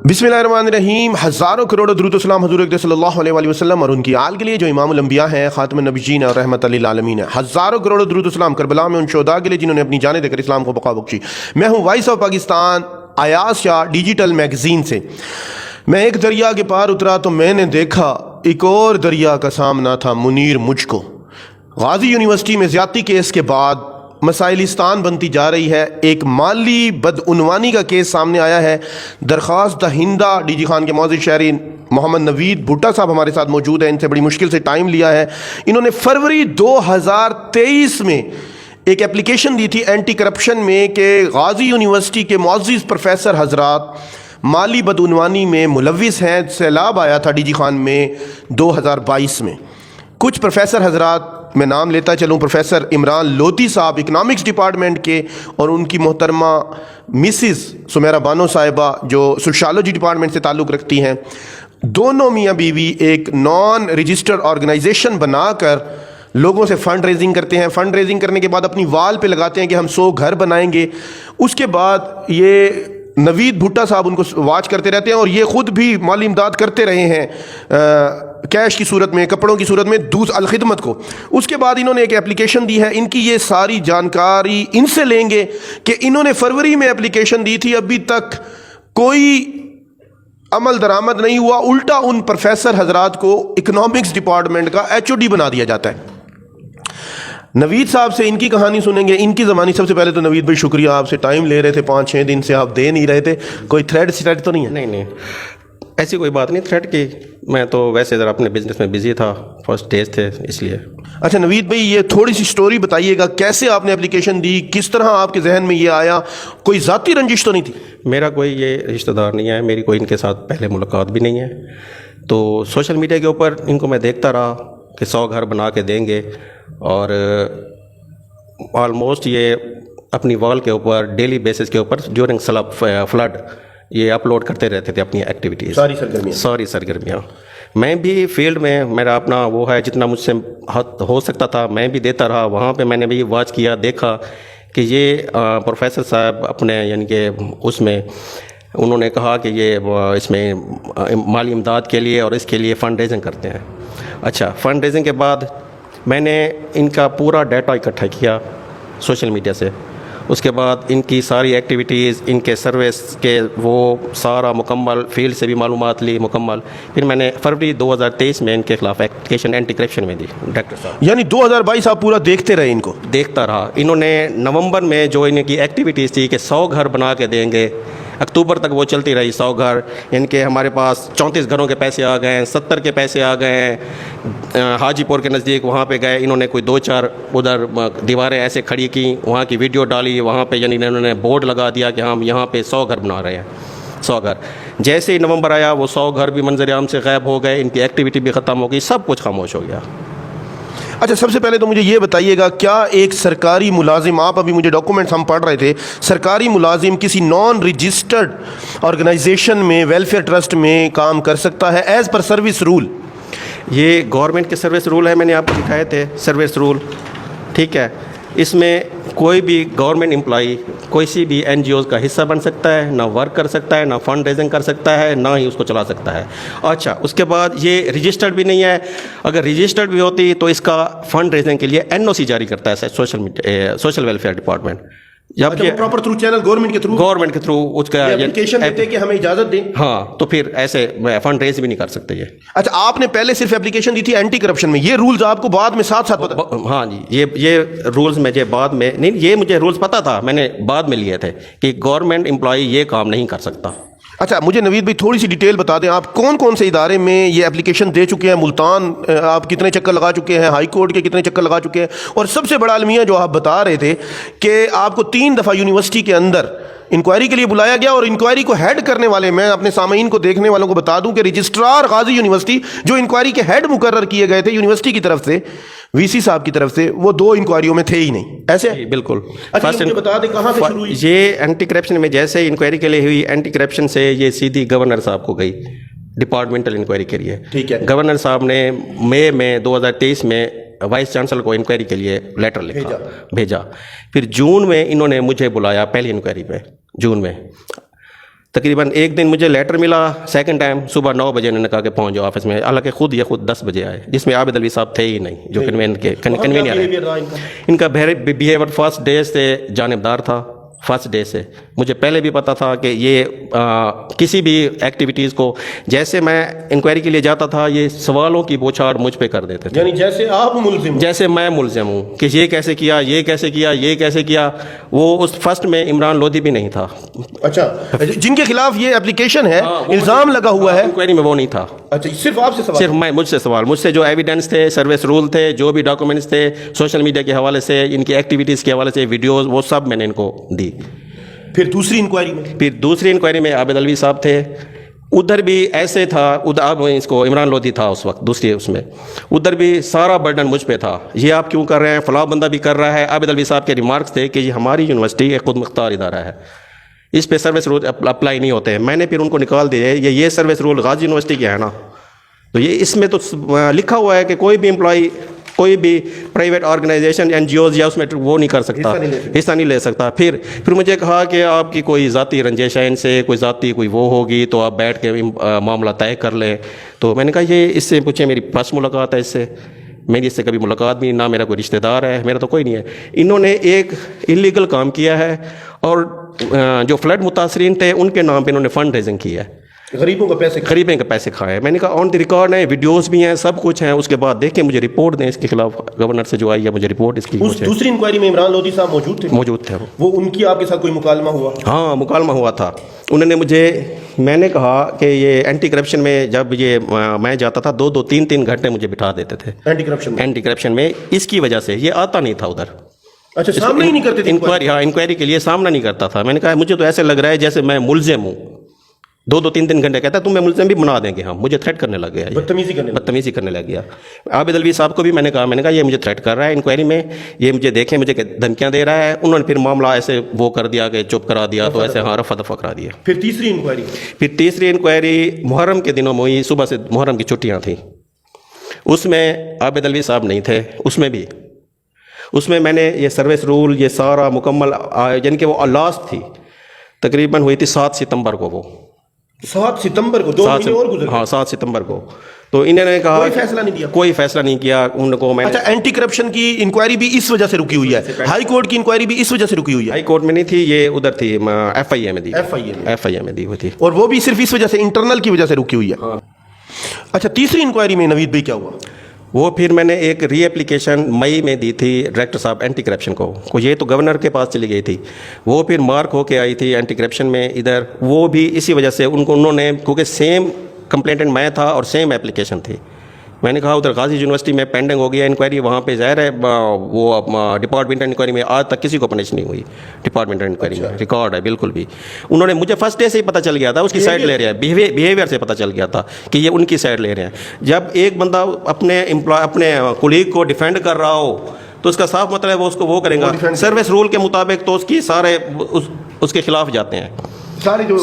बिस्मिल्लाहिर्रहमानिर्रहीम। हज़ारों करोड़ों दुरूद व सलाम हुज़ूर अक़दस सल्लल्लाहु अलैहि वसल्लम और उनकी आल के लिए जो इमामुल अंबिया हैं, ख़ातमुन नबिय्यीन और रहमतल लिल आलमीन है। हज़ारों करोड़ों दुरूद व सलाम करबला में उन शोहदा के लिए जिन्होंने अपनी जानें देकर इस्लाम को बक़ा बख्शी। मैं हूँ voice of Pakistan Ayaz Shah digital magazine से। मैं एक दरिया के पार उतरा तो मैंने देखा एक और दरिया का सामना था मुनीर मुझको। गाज़ी यूनिवर्सिटी में ज़्यादती केस के बाद मसाइलिस्तान बनती जा रही है। एक माली बदउनवानी का केस सामने आया है। दरख्वास्त दहिंदा डीजी खान के मौजूद शहरी मोहम्मद नवीद भुट्टा साहब हमारे साथ मौजूद हैं। इनसे बड़ी मुश्किल से टाइम लिया है। इन्होंने फरवरी 2023 में एक एप्लीकेशन दी थी एंटी करप्शन में कि गाज़ी यूनिवर्सिटी के मौजूद प्रोफेसर हजरात माली बदउनवानी में मुलविस हैं। सैलाब आया था डीजी खान में 2022 में। कुछ प्रोफेसर हजरात मैं नाम लेता चलूँ, प्रोफेसर इमरान लोधी साहब इकनॉमिक्स डिपार्टमेंट के, और उनकी मोहतरमा मिसिस सुमेरा बानो साहिबा जो सोशियोलॉजी डिपार्टमेंट से ताल्लुक़ रखती हैं। दोनों मियाँ बीवी एक नॉन रजिस्टर्ड ऑर्गेनाइजेशन बनाकर लोगों से फ़ंड रेजिंग करते हैं। फ़ंड रेजिंग करने के बाद अपनी वाल पे लगाते हैं कि हम 100 घर बनाएंगे। उसके बाद ये नवीद भुट्टा साहब उनको वाच करते रहते हैं और ये ख़ुद भी माली इमदाद करते रहे हैं कैश की सूरत में, कपड़ों की सूरत में दूस अलखिदमत को। उसके बाद इन्होंने एक एप्लीकेशन दी है। इनकी ये सारी जानकारी इनसे लेंगे कि इन्होंने फरवरी में एप्लीकेशन दी थी, अभी तक कोई अमल दरामद नहीं हुआ। उल्टा उन प्रोफेसर हजरात को इकनॉमिक्स डिपार्टमेंट का HOD बना दिया जाता है। नवीद साहब से इनकी कहानी सुनेंगे, इनकी ज़बानी। सबसे पहले तो नवीद भाई शुक्रिया, आपसे टाइम ले रहे थे, 5-6 दिन से आप दे नहीं रहे थे। कोई थ्रेड तो नहीं है? नहीं, ऐसी कोई बात नहीं थ्रेड की। मैं तो वैसे ज़रा अपने बिजनेस में बिजी था, फर्स्ट डेज थे इसलिए। अच्छा नवीद भाई, ये थोड़ी सी स्टोरी बताइएगा, कैसे आपने एप्लीकेशन दी, किस तरह आपके जहन में ये आया? कोई ज़ाती रंजिश तो नहीं थी? मेरा कोई ये रिश्तेदार नहीं है, मेरी कोई इनके साथ पहले मुलाकात भी नहीं है। तो सोशल मीडिया के ऊपर इनको मैं देखता रहा कि 100 घर बना के देंगे, और ऑलमोस्ट ये अपनी वॉल के ऊपर डेली बेसिस के ऊपर ड्यूरिंग फ्लड ये अपलोड करते रहते थे अपनी एक्टिविटीज़, सारी सरगर्मियाँ। मैं भी फील्ड में मेरा अपना वो है, जितना मुझसे हो सकता था मैं भी देता रहा। वहाँ पे मैंने भी वॉच किया, देखा कि ये प्रोफेसर साहब अपने यानी कि उसमें उन्होंने कहा कि ये इसमें माली इमदाद के लिए और इसके लिए फ़ंड रेजिंग करते हैं। अच्छा, फ़ंड रेजिंग के बाद मैंने इनका पूरा डाटा इकट्ठा किया सोशल मीडिया से। उसके बाद इनकी सारी एक्टिविटीज़, इनके सर्विस के वो सारा मुकम्मल, फील्ड से भी मालूमात ली मुकम्मल। फिर मैंने फरवरी 2023 में इनके खिलाफ एप्लीकेशन एंटी करप्शन में दी डायरेक्टर साहब। यानी 2022 आप पूरा देखते रहे इनको? देखता रहा। इन्होंने नवंबर में जो इनकी एक्टिविटीज़ थी कि 100 घर बना के देंगे, अक्टूबर तक वो चलती रही 100 घर। इनके हमारे पास 34 घरों के पैसे आ गए हैं, 70 के पैसे आ गए हैं। हाजीपुर के नज़दीक वहाँ पे गए, इन्होंने कोई 2-4 उधर दीवारें ऐसे खड़ी की, वहाँ की वीडियो डाली, वहाँ पे यानी इन्होंने बोर्ड लगा दिया कि हम यहाँ पे 100 घर बना रहे हैं, 100 घर। जैसे ही नवंबर आया वो 100 घर भी मंजर आम से गायब हो गए, इनकी एक्टिविटी भी ख़त्म हो गई, सब कुछ खामोश हो गया। अच्छा, सबसे पहले तो मुझे ये बताइएगा, क्या एक सरकारी मुलाजिम, आप अभी मुझे डॉक्यूमेंट्स हम पढ़ रहे थे, सरकारी मुलाजिम किसी नॉन रजिस्टर्ड ऑर्गेनाइजेशन में, वेलफेयर ट्रस्ट में काम कर सकता है एज़ पर सर्विस रूल? ये गवर्नमेंट के सर्विस रूल है, मैंने आपको दिखाए थे सर्विस रूल, ठीक है। इसमें कोई भी गवर्नमेंट एम्प्लॉई कोई भी NGOs का हिस्सा बन सकता है, ना वर्क कर सकता है, ना फंड रेजिंग कर सकता है, ना ही उसको चला सकता है। अच्छा, उसके बाद ये रजिस्टर्ड भी नहीं है। अगर रजिस्टर्ड भी होती तो इसका फंड रेजिंग के लिए NOC जारी करता है सोशल वेलफेयर डिपार्टमेंट। जब प्रॉपर थ्रू चैनल गवर्नमेंट के थ्रू उसका एप्लीकेशन देते कि हमें इजाज़त दें। हाँ, तो फिर ऐसे फंड रेज भी नहीं कर सकते ये। अच्छा, आपने पहले सिर्फ एप्लीकेशन दी थी एंटी करप्शन में, ये रूल्स आपको बाद में साथ पता? हाँ जी, ये रूल्स मुझे बाद में नहीं, ये मुझे रूल्स पता था, मैंने बाद में लिए थे कि गवर्नमेंट एम्प्लॉई ये काम नहीं कर सकता। अच्छा, मुझे नवीद भाई थोड़ी सी डिटेल बता दें, आप कौन कौन से इदारे में ये एप्लीकेशन दे चुके हैं? मुल्तान आप कितने चक्कर लगा चुके हैं? हाई कोर्ट के कितने चक्कर लगा चुके हैं? और सबसे बड़ा अलमिया जो आप बता रहे थे कि आपको 3 दफ़ा यूनिवर्सिटी के अंदर इंक्वायरी के लिए बुलाया गया, और इंक्वायरी को हेड करने वाले, मैं अपने सामीन को, देखने वालों को बता दूं कि रजिस्ट्रार गाज़ी यूनिवर्सिटी जो इंक्वायरी के हेड मुकर्रर किए गए थे यूनिवर्सिटी की तरफ से, VC साहब की तरफ से, वो 2 इंक्वायरियों में थे ही नहीं। ऐसे? बिल्कुल। अच्छा, मुझे बता दें कहाँ से शुरू हुई ये एंटी करप्शन में? जैसे इंक्वायरी के लिए हुई एंटी करप्शन से ये सीधी गवर्नर साहब को गई डिपार्टमेंटल इंक्वायरी के लिए, ठीक है। गवर्नर साहब ने मई में 2023 में वाइस चांसलर को इंक्वायरी के लिए लेटर लिखा, भेजा। फिर जून में इन्होंने मुझे बुलाया पहली इंक्वायरी पे, जून में। तकरीबन एक दिन मुझे लेटर मिला, सेकंड टाइम सुबह 9 बजे उन्होंने कहा कि पहुंच जाओ ऑफिस में, हालांकि खुद 10 बजे आए, जिसमें आबिद अलवी साहब थे ही नहीं, जो कन्वीनियर है। इनका बिहेवियर फर्स्ट डे से जानिबदार था, फर्स्ट डे से। मुझे पहले भी पता था कि ये किसी भी एक्टिविटीज़ को, जैसे मैं इंक्वायरी के लिए जाता था, ये सवालों की बौछार मुझ पे कर देते थे, यानी जैसे आप मुलजिम, जैसे मैं मुलजिम हूँ कि ये कैसे किया, ये कैसे किया, ये कैसे किया। वो उस फर्स्ट में इमरान लोधी भी नहीं था। अच्छा, जिनके खिलाफ ये एप्लीकेशन है, इल्जाम लगा हुआ है, इंक्वायरी में वो नहीं था। अच्छा, सिर्फ आपसे सवाल? सिर्फ मुझसे सवाल, मुझसे जो एविडेंस थे, सर्विस रूल थे, जो भी डॉक्यूमेंट्स थे, सोशल मीडिया के हवाले से, इनकी एक्टिविटीज़ के हवाले से वीडियोस, वो सब मैंने इनको दी। फिर दूसरी इंक्वायरी में आबिद अलवी साहब थे, उधर भी ऐसे था, उधर इसको इमरान लोधी था उस वक्त दूसरी उसमें, उधर भी सारा बर्डन मुझ पे था। ये आप क्यों कर रहे हैं, फलां बंदा भी कर रहा है। आबिद अलवी साहब के रिमार्क्स थे कि ये हमारी यूनिवर्सिटी एक खुद मुख्तार इदारा है, इस पे सर्विस रूल अप्लाई नहीं होते हैं। मैंने फिर उनको निकाल दिए, ये सर्विस रूल गाजी यूनिवर्सिटी के है ना, तो ये इसमें तो लिखा हुआ है कि कोई भी एम्प्लॉई, कोई भी प्राइवेट ऑर्गेनाइजेशन, एनजीओज या उसमें वो नहीं कर सकता, हिस्सा नहीं ले सकता। फिर मुझे कहा कि आपकी कोई ज़ाती रंजिश है इनसे, कोई ज़ाती कोई वो होगी तो आप बैठ के मामला तय कर लें। तो मैंने कहा ये इससे पूछे, मेरी फर्स्ट मुलाकात है इससे, मेरी इससे कभी मुलाकात भी ना, मेरा कोई रिश्तेदार है, मेरा तो कोई नहीं है। इन्होंने एक इलीगल काम किया है और जो फ्लड मुतासरीन थे उनके नाम पे इन्होंने फंड रेजिंग की है, गरीबों के पैसे खाए। मैंने कहा ऑन द रिकॉर्ड है, वीडियोस भी हैं, सब कुछ है। उसके बाद देखें, मुझे रिपोर्ट दें इसके खिलाफ, गवर्नर से जो आई है मुझे रिपोर्ट इसकी। उस दूसरी इंक्वायरी में इमरान लोधी साहब मौजूद थे वो उनकी आपके साथ कोई मुकालमा हुआ? हाँ, मुकालमा हुआ था। उन्होंने मैंने कहा कि ये एंटी करप्शन में जब ये मैं जाता था 2-2, 3-3 घंटे मुझे बिठा देते थे एंटी करप्शन में। इसकी वजह से ये आता नहीं था उधर। अच्छा, सामने ही नहीं करते थे इंक्वायरी? हाँ, इंक्वायरी के लिए सामना नहीं करता था। मैंने कहा मुझे तो ऐसे लग रहा है जैसे मैं मुलजिम हूँ। 2-2, 3-3 घंटे कहता है तुम्हें मुलजिम भी बना देंगे हम। मुझे थ्रेट करने लग गया, बदतमीजी करने लग गया। आबिद अलवी साहब को भी मैंने कहा ये मुझे थ्रेट कर रहा है इंक्वायरी में, ये मुझे देखें, मुझे धमकियां दे रहा है। उन्होंने फिर मामला ऐसे वो कर दिया कि चुप करा दिया, तो ऐसे हाँ रफा दफा करा दिया। फिर तीसरी इंक्वायरी मुहर्रम के दिनों में हुई, सुबह से मुहर्रम की छुट्टियाँ थी। उसमें आबिद अलवी साहब नहीं थे। उसमें मैंने ये सर्विस रूल ये सारा मुकम्मल, यानी कि वो लास्ट थी, तकरीबन हुई थी 7 सितंबर को। वो 7 सितंबर को 2 महीने और गुजर गए। हाँ, 7 सितंबर को। तो इन्होंने कहा कोई फैसला नहीं दिया उनको। मैंने अच्छा, एंटी करप्शन की इंक्वायरी भी इस वजह से रुकी हुई है, हाई कोर्ट की इंक्वायरी भी इस वजह से रुकी हुई है। हाई कोर्ट में नहीं थी, ये उधर थी, FIA में दी हुई थी, और वो भी सिर्फ इस वजह से, इंटरनल की वजह से रुकी हुई है। हाँ। अच्छा, तीसरी इंक्वायरी में नवीद भाई क्या हुआ? वो फिर मैंने एक री एप्लीकेशन मई में दी थी डायरेक्टर साहब एंटी करप्शन को। ये तो गवर्नर के पास चली गई थी, वो फिर मार्क होके आई थी एंटी करप्शन में इधर। वो भी इसी वजह से उन्होंने, क्योंकि सेम कंप्लेंटेंट मैं था और सेम एप्लीकेशन थी। मैंने कहा उधर गाजी यूनिवर्सिटी में पेंडिंग हो गया इंक्वायरी, वहाँ पे ज़ाहिर है वो डिपार्टमेंटल इंक्वायरी में आज तक किसी को पनिश नहीं हुई। डिपार्टमेंटल इंक्वायरी में रिकॉर्ड है बिल्कुल भी। उन्होंने मुझे फर्स्ट डे से ही पता चल गया था, उसकी साइड ले रहे हैं, बिहेवियर से पता चल गया था कि ये उनकी साइड ले रहे हैं। जब एक बंदा अपने कोलीग को डिफेंड कर रहा हो तो उसका साफ मतलब है वो उसको वो करेगा सर्विस रूल के मुताबिक, तो उसकी सारे उसके खिलाफ जाते हैं सारे जो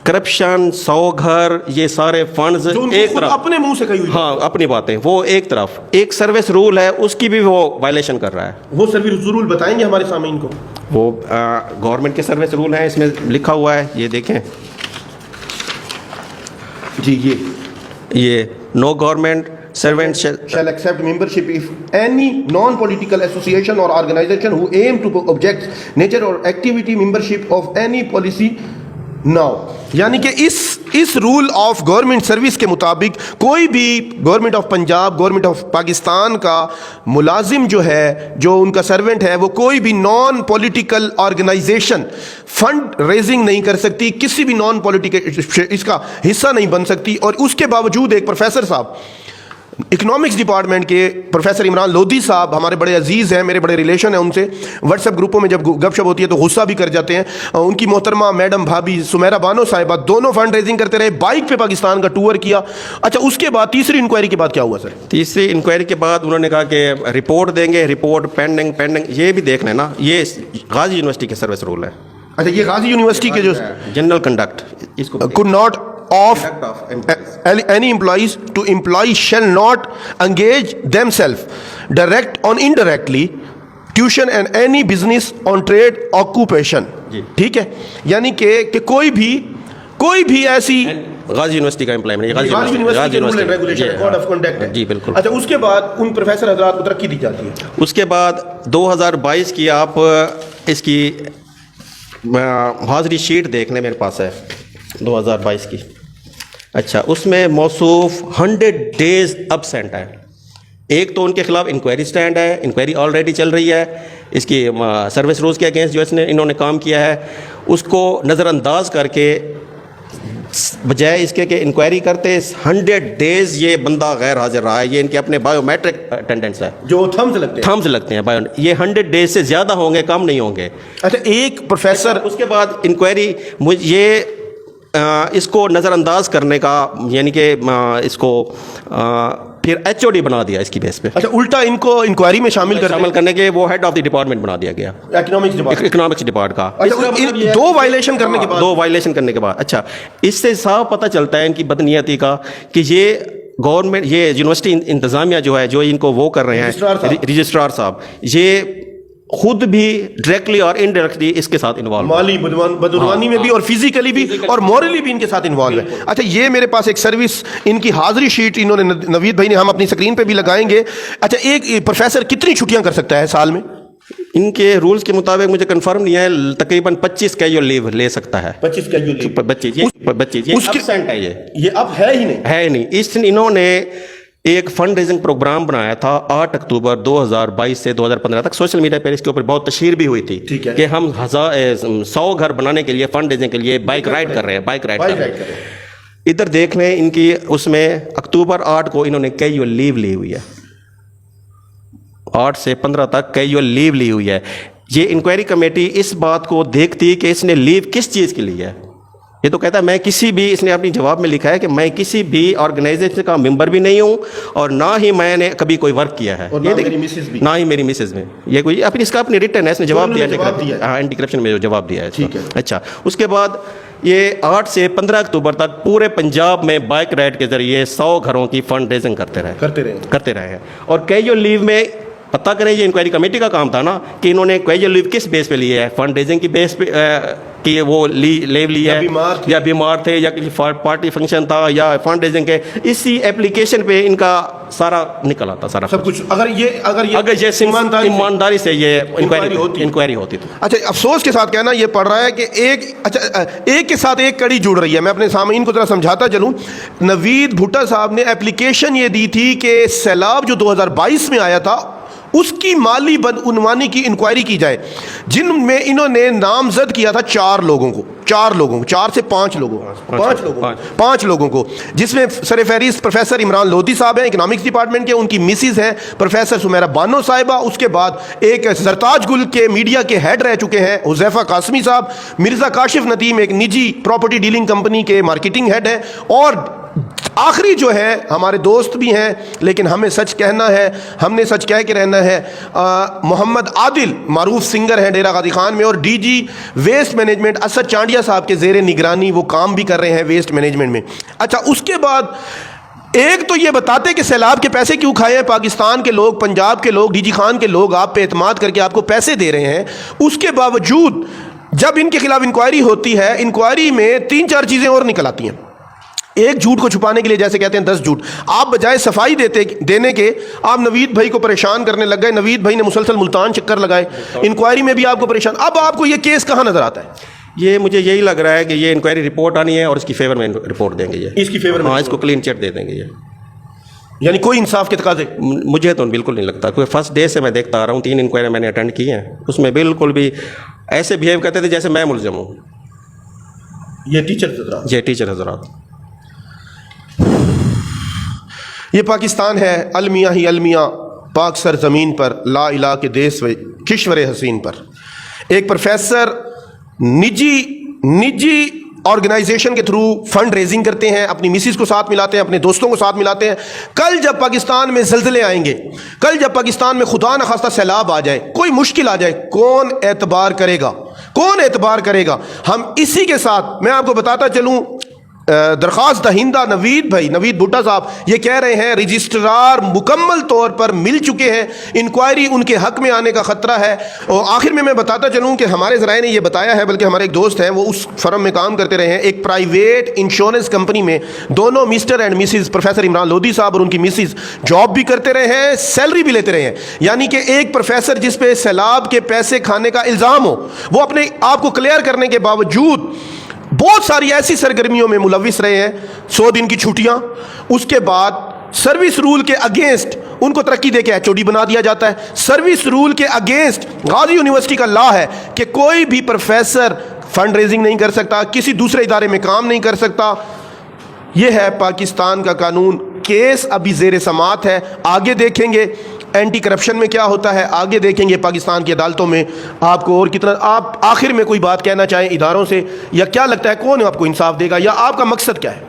करप्शन, 100 घर, ये सारे फंड्स एक तरफ, अपने मुंह से कही हुई, हाँ अपनी बातें, वो एक तरफ। एक सर्विस रूल है उसकी भी वो वायलेशन कर रहा है। वो सर्विस रूल बताएंगे हमारे सामने इनको? वो गवर्नमेंट के सर्विस रूल हैं, इसमें लिखा हुआ है, ये देखें जी। ये no government servant shall accept membership if any non-political association or organization who aim to object nature or activity membership of any policy now। यानी कि इस रूल ऑफ गवर्नमेंट सर्विस के मुताबिक कोई भी government of Punjab, government of Pakistan का मुलाजिम जो है, जो उनका सर्वेंट है, वो कोई भी non political organisation fund raising नहीं कर सकती, किसी भी नॉन पॉलिटिकल इसका हिस्सा नहीं बन सकती। और उसके बावजूद एक प्रोफेसर साहब, इकोनॉमिक्स डिपार्टमेंट के प्रोफेसर इमरान लोधी साहब, हमारे बड़े अजीज़ हैं, मेरे बड़े रिलेशन हैं उनसे, व्हाट्सएप ग्रुपों में जब गपशप होती है तो गुस्सा भी कर जाते हैं। उनकी मोहतरमा मैडम भाभी सुमेरा बानो साहिबा दोनों फंड रेजिंग करते रहे, बाइक पे पाकिस्तान का टूर किया। अच्छा, उसके बाद तीसरी इंक्वायरी के बाद क्या हुआ सर? तीसरी इंक्वायरी के बाद उन्होंने कहा कि रिपोर्ट देंगे, रिपोर्ट पेंडिंग। ये भी देख लेना, ये गाजी यूनिवर्सिटी के सर्विस रूल है। अच्छा, ये गाजी यूनिवर्सिटी के जो जनरल कंडक्ट, इसको could not of any employees to employees shall not engage themselves direct or indirectly tuition and any business on trade occupation। ठीक है, यानी कि कोई भी کوئی بھی ایسی غازی یونیورسٹی کا امپلائمنٹ غازی یونیورسٹی کے rule and regulation code of conduct ہے جی بالکل. اچھا اس کے بعد ان پروفیسر حضرات کو ترقی دی جاتی ہے. اس کے بعد 2022 کی آپ اس کی حاضری شیٹ دیکھ لیں، میرے پاس ہے 2022 کی. اچھا اس میں موصوف 100 days ابسینٹ ہے. ایک تو ان کے خلاف انکوائری سٹینڈ ہے، انکوائری آلریڈی چل رہی ہے اس کی سروس رولز کے اگینسٹ جو انہوں نے کام کیا ہے، اس کو نظر انداز کر کے بجائے اس کے کہ انکوائری کرتے 100 days یہ بندہ غیر حاضر رہا ہے. یہ ان کے اپنے بایو میٹرک اٹینڈنس ہے جو تھمز لگتے ہیں یہ 100 days سے زیادہ ہوں گے، کم نہیں ہوں گے. اچھا ایک پروفیسر اس کے بعد انکوائری یہ اس کو نظر انداز کرنے کا یعنی کہ اس کو پھر HOD بنا دیا اس کی بیس پہ. اچھا الٹا ان کو انکوائری میں شامل کرنے کے وہ ہیڈ آف دی ڈپارٹمنٹ بنا دیا گیا اکنامکس ڈپارٹ کا. دو وائلیشن کرنے کے بعد اچھا اس سے صاف پتہ چلتا ہے ان کی بدنیتی کا کہ یہ گورنمنٹ یہ یونیورسٹی انتظامیہ جو ہے جو ان کو وہ کر رہے ہیں رجسٹرار صاحب، یہ خود بھی ڈائریکٹلی اور انڈائریکٹلی اس کے ساتھ انوالو، مالی بدعنوانی میں بھی اور فزیکلی بھی اور مورلی بھی ان کے ساتھ انوالو ہے. اچھا یہ میرے پاس ایک سروس ان کی حاضری شیٹ انہوں نے نوید بھائی نے ہم اپنی اسکرین پہ بھی لگائیں گے. اچھا ایک پروفیسر کتنی چھٹیاں کر سکتا ہے سال میں؟ ان کے رولز کے مطابق مجھے کنفرم نہیں ہے، تقریباً 25 کیجول لیو لے سکتا ہے. 25 کیجول لیو 25 یہ ابسینٹ ہے، یہ اب ہے ہی نہیں. اس دن انہوں نے ایک فنڈ ریزنگ پروگرام بنایا تھا 8 اکتوبر 2022 سے 2015 تک. سوشل میڈیا پر اس کے اوپر بہت تشہیر بھی ہوئی تھی کہ ہم 100 گھر بنانے کے لیے فنڈ ریزنگ کے لیے بائک رائڈ کر رہے ہیں. ادھر دیکھ لیں ان کی اس میں اکتوبر 8 کو انہوں نے کیجول لیو لی ہوئی ہے، 8 سے 15 تک کیجول لیو لی ہوئی ہے. یہ انکوائری کمیٹی اس بات کو دیکھتی کہ اس نے لیو کس چیز کے لیے ہے. یہ تو کہتا ہے میں کسی بھی، اس نے اپنی جواب میں لکھا ہے کہ میں کسی بھی آرگنائزیشن کا ممبر بھی نہیں ہوں اور نہ ہی میں نے کبھی کوئی ورک کیا ہے، نہ ہی میری مسز میں. یہ کوئی اپنی اس کا اپنی ریٹن ہے، اس نے جواب دیا اینٹی کرپشن میں جو جواب دیا ہے. اچھا اس کے بعد یہ 8 سے 15 اکتوبر تک پورے پنجاب میں بائک رائڈ کے ذریعے 100 گھروں کی فنڈ ریزنگ کرتے رہے ہیں. اور کیجول لیو میں پتہ کریں، یہ انکوائری کمیٹی کا کام تھا نا کہ انہوں نے کیجول لیو کس بیس پہ لی ہے، فنڈ ریزنگ کی بیس پہ کہ وہ لیو لی ہے یا بیمار تھے یا کسی پارٹی فنکشن تھا یا فنڈ ریزنگ کے، اسی اپلیکیشن پہ ان کا سارا نکل آتا سارا سب کچھ. اگر یہ ایمانداری سے یہ انکوائری ہوتی تھی. اچھا افسوس کے ساتھ کہنا یہ پڑ رہا ہے کہ ایک کے ساتھ ایک کڑی جڑ رہی ہے. میں اپنے سامعین کو ذرا سمجھاتا چلوں. نوید بھٹا صاحب نے اپلیکیشن یہ دی تھی کہ سیلاب جو 2022 میں آیا تھا اس کی مالی بدعنوانی کی انکوائری کی جائے، جن میں انہوں نے نامزد کیا تھا 4 لوگوں کو 4 سے 5 لوگوں کو، جس میں سر فہرست پروفیسر عمران لودھی صاحب ہیں اکنامکس ڈپارٹمنٹ کے، ان کی مسز ہیں پروفیسر سمیرہ بانو صاحبہ. اس کے بعد ایک زرتاج گل کے میڈیا کے ہیڈ رہ چکے ہیں حذیفہ قاسمی صاحب. مرزا کاشف ندیم ایک نجی پراپرٹی ڈیلنگ کمپنی کے مارکیٹنگ ہیڈ ہیں. اور آخری جو ہے ہمارے دوست بھی ہیں لیکن ہمیں سچ کہنا ہے، ہم نے سچ کہہ کے رہنا ہے، محمد عادل معروف سنگر ہیں ڈیرہ غازی خان میں اور DG waste management Asad Chandia صاحب کے زیر نگرانی وہ کام بھی کر رہے ہیں ویسٹ مینجمنٹ میں. اچھا اس کے بعد ایک تو یہ بتاتے کہ سیلاب کے پیسے کیوں کھائے ہیں پاکستان کے لوگ، پنجاب کے لوگ، DG خان کے لوگ آپ پہ اعتماد کر کے آپ کو پیسے دے رہے ہیں. اس کے باوجود جب ان کے خلاف انکوائری ہوتی ہے، انکوائری میں 3-4 چیزیں اور نکل آتی ہیں. ایک جھوٹ کو چھپانے کے لیے جیسے کہتے ہیں 10 جھوٹ. آپ بجائے صفائی دینے کے آپ نوید بھائی کو پریشان کرنے لگ گئے. نوید بھائی نے مسلسل ملتان چکر لگائے، انکوائری میں بھی آپ کو پریشان. اب آپ کو یہ کیس کہاں نظر آتا ہے؟ یہ مجھے یہی لگ رہا ہے کہ یہ انکوائری رپورٹ آنی ہے اور اس کی فیور میں رپورٹ دیں گے. یہ اس کی فیور میں اس کو کلین چٹ دے دیں گے. یہ یعنی کوئی انصاف کے تقاضے مجھے تو بالکل نہیں لگتا. کوئی فرسٹ ڈے سے میں دیکھتا آ رہا ہوں 3 انکوائری میں نے اٹینڈ کی ہیں، اس میں بالکل بھی ایسے بہیو کرتے تھے جیسے میں ملزم ہوں. یہ ٹیچر حضرات یہ پاکستان ہے، المیہ ہی المیہ پاک سر زمین پر، لا الہ کے دیس و کشور حسین پر. ایک پروفیسر نجی آرگنائزیشن کے تھرو فنڈ ریزنگ کرتے ہیں، اپنی مسز کو ساتھ ملاتے ہیں، اپنے دوستوں کو ساتھ ملاتے ہیں. کل جب پاکستان میں زلزلے آئیں گے، کل جب پاکستان میں خدا نخواستہ سیلاب آ جائے، کوئی مشکل آ جائے، کون اعتبار کرے گا؟ ہم اسی کے ساتھ میں آپ کو بتاتا چلوں درخواست دہندہ نوید بھائی، نوید بھٹا صاحب، یہ کہہ رہے ہیں رجسٹرار مکمل طور پر مل چکے ہیں، انکوائری ان کے حق میں آنے کا خطرہ ہے۔ اور آخر میں بتاتا چلوں کہ ہمارے ذرائع نے یہ بتایا ہے، بلکہ ہمارے ایک دوست ہیں وہ اس فرم میں کام کرتے رہے ہیں، ایک پرائیویٹ انشورنس کمپنی میں دونوں mister and missus professor Imran Lodhi صاحب اور ان کی مسز جاب بھی کرتے رہے ہیں، سیلری بھی لیتے رہے ہیں۔ یعنی کہ ایک پروفیسر جس پہ سیلاب کے پیسے کھانے کا الزام ہو، وہ اپنے آپ کو کلیئر کرنے کے باوجود بہت ساری ایسی سرگرمیوں میں ملوث رہے ہیں، 100 دن کی چھٹیاں، اس کے بعد سروس رول کے اگینسٹ ان کو ترقی دے کے HOD بنا دیا جاتا ہے۔ سروس رول کے اگینسٹ غازی یونیورسٹی کا لا ہے کہ کوئی بھی پروفیسر فنڈ ریزنگ نہیں کر سکتا، کسی دوسرے ادارے میں کام نہیں کر سکتا۔ یہ ہے پاکستان کا قانون۔ کیس ابھی زیر سماعت ہے، آگے دیکھیں گے اینٹی کرپشن میں کیا ہوتا ہے، آگے دیکھیں گے پاکستان کی عدالتوں میں آپ کو اور کتنا۔ آپ آخر میں کوئی بات کہنا چاہیں اداروں سے، یا کیا لگتا ہے کون آپ کو انصاف دے گا، یا آپ کا مقصد کیا ہے؟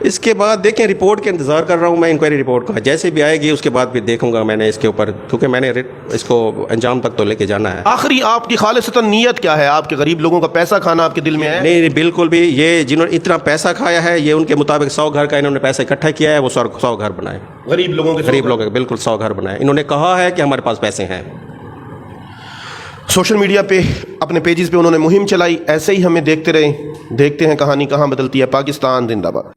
اس کے بعد دیکھیں، رپورٹ کا انتظار کر رہا ہوں میں، انکوائری رپورٹ کا جیسے بھی آئے گی اس کے بعد بھی دیکھوں گا میں نے اس کے اوپر، کیونکہ میں نے اس کو انجام تک تو لے کے جانا ہے۔ آخری آپ کی خالصتاً نیت کیا ہے؟ آپ کے غریب لوگوں کا پیسہ کھانا آپ کے دل میں ہے؟ نہیں بالکل بھی، یہ جنہوں نے اتنا پیسہ کھایا ہے، یہ ان کے مطابق 100 گھر کا انہوں نے پیسہ اکٹھا کیا ہے، وہ 100 گھر بنائے، غریب لوگوں کے، غریب لوگ بالکل 100 گھر بنائے۔ انہوں نے کہا ہے کہ ہمارے پاس پیسے ہیں۔ سوشل میڈیا پہ اپنے پیجز پہ انہوں نے مہم چلائی، ایسے ہی ہمیں دیکھتے رہیں، دیکھتے ہیں کہانی کہاں بدلتی ہے۔ پاکستان زندہ باد۔